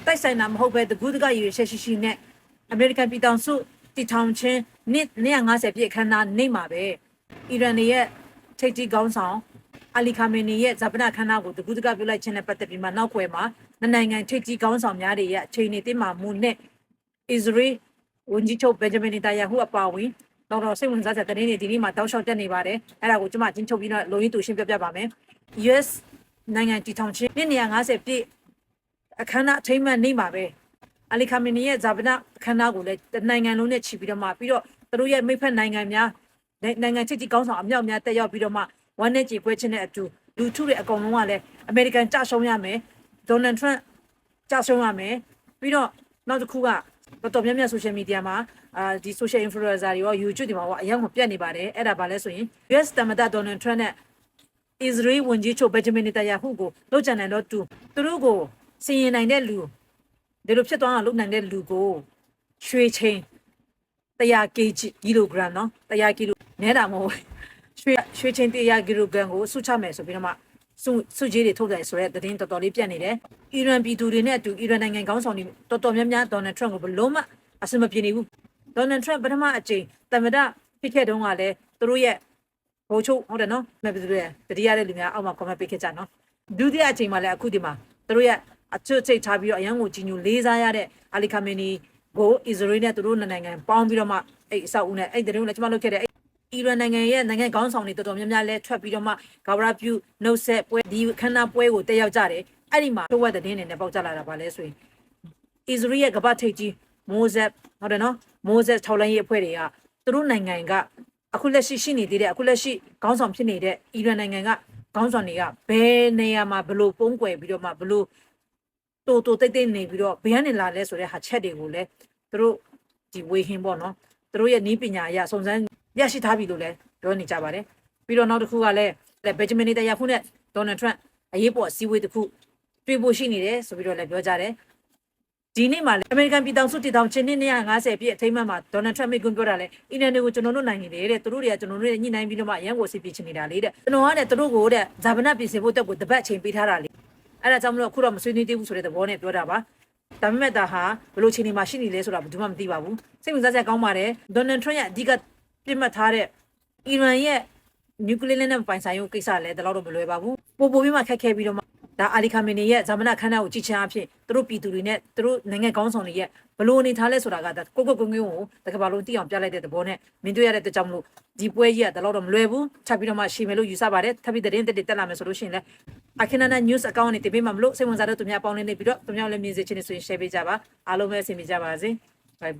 တိုက်ဆိုင်တာမဟုတ်ပဲတကူးတကရွေရှိနဲ့အမေရိကန်ပြည်ထောင်စုတည်ထောင်ခြင်း250ပြည့်အခမ်းအနားနေ့မှာပဲအီရန်ရဲ့ထိပ်တီးခေါင်းဆောင်အလီခါမီနီရဲ့ဇာပနာခန္ဓာကိုတကူးတကပြုလိုက်ခြင်းနဲ့ပတ်သက်ပြီးမှနောက်ွယ်မှာနိုင်ငံထိပ်တီးခေါင်းဆောင်များတွေရဲ့အချိန်နဲ့တင်းမာမှုနဲ့အစ္စရေးဝန်ကြီးချုပ်ဘင်ဂျမင်နေတန်ယာဟုအပါအဝင်တော့စိတ်ဝင်စားတဲ့သတင်းတွေဒီနေ့မှာတောက်လျှောက်တက်နေပါတယ်အဲ့ဒါကိုကျွန်မချင်းချုပ်ပြီးတော့လိုရင်းတူရှင်းပြပါမယ် US နိုင်ငံတည်ထောင်ခြင်း250ပြည့်အခမ်းအနားအထိမ်းအမှတ်နေ့မှာပဲအလီခါမီနီရဲ့ဇာပနာအခမ်းအနားကိုလည်းနိုင်ငံလုံးနဲ့ချီပြီးတော့မှပြီးတော့သူတို့ရဲ့မိဖက်နိုင်ငံများနိုင်ငံချစ်တီကောင်းဆောင်အမြောက်များတက်ရောက်ပြီးတော့မှဝမ်းနဲ့ကြေပွဲခြင်းနဲ့အတူလူထုတွေအကုန်လုံးကလည်းအမေရိကန်ကြရှုံးရမယ်ဒေါ်နယ်ထရန့်ကြရှုံးရမယ်ပြီးတော့နောက်တစ်ခုကတော်များများ social media မှာဒီ social influencer တွေရော YouTube တွေမှာအရင်ကပြတ်နေပါတယ်အဲ့ဒါဘာလဲဆိုရင် US သမ္မတဒေါ်နယ်ထရန့်နဲ့ Israel ဝန်ကြီးချုပ်ဘင်ဂျမင်နေတန်ယာဟုကိုလှုပ်ကြံတယ်တော့သူတို့ကိုစီရင်နိုင်တဲ့လူဒီလိုဖြစ်သွားအောင်လုပ်နိုင်တဲ့လူကိုရွှေချင်း100 kg ကီလိုဂရမ်နော်100 ကီလိုနဲတာမဟုတ်ရွှေချင်း100 ကီလိုဂရမ်ကိုစုချမယ်ဆိုပြီးတော့မှစုကြီးတွေထုတ်တယ်ဆိုတဲ့သတင်းတော်တော်လေးပြတ်နေတယ်အီရန်ပြည်သူတွေနဲ့အတူအီရန်နိုင်ငံခေါင်းဆောင်တွေတော်တော်များများဒေါ်နယ်ထရန့်ကိုဘလုံးမအဆင်မပြေနေဘူးဒေါ်နယ်ထရန့်ပထမအကြိမ်သမ္မတဖြစ်ခဲ့တုန်းကလည်းသူတို့ရဲ့ဘိုးချုပ်ဟုတ်တယ်နော်မပြည့်တဲ့တတိယတဲ့လူများအောက်မှာ comment ပေးခဲ့ကြနော်ဒုတိယအကြိမ်မှာလည်းအခုဒီမှာသူတို့ရဲ့အချွတ်ချိတ်ထားပြီးတော့အရန်ကိုကြီးညိုလေးစားရတဲ့အလီခါမီနီကိုအစ္စရေးနဲ့သူတို့နိုင်ငံပေါင်းပြီးတော့မှအဲ့အဆောက်အဦနဲ့အဲ့တရင်လည်းကျွန်မလုပ်ခဲ့တဲ့အီရန်နိုင်ငံရဲ့နိုင်ငံခေါင်းဆောင်တွေတော်တော်များများလဲထွက်ပြီးတော့မှဂါဝရပြုနှုတ်ဆက်ပွဲဒီခန္ဓာပွဲကိုတက်ရောက်ကြတယ်အဲ့ဒီမှာထုတ်ဝက်တဲ့တင်းနဲ့ပေါက်ကြလာတာပါလဲဆိုရင်အစ္စရေးရဲ့ကမ္ဘာထိပ်ကြီးမိုးဆက်ဟုတ်တယ်နော်မိုးဆက်ထောက်လိုင်းရေးအဖွဲ့တွေကသူတို့နိုင်ငံကအခုလက်ရှိရှိနေသေးတဲ့အခုလက်ရှိခေါင်းဆောင်ဖြစ်နေတဲ့အီရန်နိုင်ငံကခေါင်းဆောင်တွေကဘယ်နေရာမှာဘလို့ပုံကွယ်ပြီးတော့မှဘလို့တိုးတိတ်နေပြီးတော့ဘယ်ကနေလာလဲဆိုတဲ့ဟာချက်တွေကိုလည်းသူတို့ဒီဝေဟင်ပေါ့နော်သူတို့ရဲ့နည်းပညာအရစုံစမ်းရရှိထားပြီလို့လည်းပြောနေကြပါတယ်ပြီးတော့နောက်တစ်ခုကလည်းဘယ်ဂျမင်နေတန်ယာဟုနဲ့ဒေါ်နယ်ထရန့်အရေးပေါ်အစည်းအဝေးတစ်ခုတွေ့ဖို့ရှိနေတယ်ဆိုပြီးတော့လည်းပြောကြတယ်ဒီနေ့မှာလည်းအမေရိကန်ပြည်ထောင်စုတည်ထောင်ခြင်း250ပြည့်အထိမ်းအမှတ်မှာဒေါ်နယ်ထရန့်မိကွန်းပြောတာလေအီရန်တွေကိုကျွန်တော်တို့နိုင်နေတယ်တဲ့သူတို့တွေကကျွန်တော်တို့နဲ့ညှိနှိုင်းပြီးတော့မှရန်ကိုစီပြချင်နေတာလေတဲ့ကျွန်တော်ကတဲ့သူတို့ကိုတဲ့ဇာပနပြင်ဆင်ဖို့တက်ကိုတပတ်ချိန်ပေးထားတာလေအဲ့ဒါကြောင့်မလို့အခုတော့မဆွေးနွေးသေးဘူးဆိုတဲ့သဘောနဲ့ပြောတာပါဒါပေမဲ့ဒါဟာဘယ်လိုချိန်နေမှာရှိနေလဲဆိုတာဘယ်သူမှမသိပါဘူးစိတ်ဝင်စားစရာကောင်းပါတယ်ဒေါ်နယ်ထရန့်ရဲ့အဓိကပြစ်မှတ်ထားတဲ့အီရန်ရဲ့နျူကလ িয়ার နဲ့ပိုင်ဆိုင်ရေးကိစ္စလည်းတလောက်တော့မလွယ်ပါဘူးပိုပြီးမှခက်ခဲပြီးတော့မှဒါအလီခါမီနီရဲ့ဇာမနာခန္ဓာကိုကြည့်ချင်အဖြစ်သူတို့ပြည်သူတွေနဲ့သူတို့နိုင်ငံကောင်းဆောင်တွေရဲ့ဘလို့အနေထားလဲဆိုတာကကိုကွင်းကိုတကဘာလုံးတိအောင်ပြလိုက်တဲ့သဘောနဲ့မင်းတို့ရတဲ့အတွက်ကြောင့်မလို့ဒီပွဲကြီးကတလောက်တော့မလွယ်ဘူးထပ်ပြီးတော့မှရှည်မယ်လို့ယူဆပါတယ်ထပ်ပြီးသတင်းတက်လာမယ်ဆိုလို့ရှိရင်လည်းအခင်းနာ news account နဲ့တင်ပေးမှာမလို့စိတ်ဝင်စားတဲ့သူများပေါင်းနေပြီးတော့သူများလည်းမြင်စေချင်နေဆိုရင် share ပေးကြပါအားလုံးပဲအဆင်ပြေကြပါစေ bye bye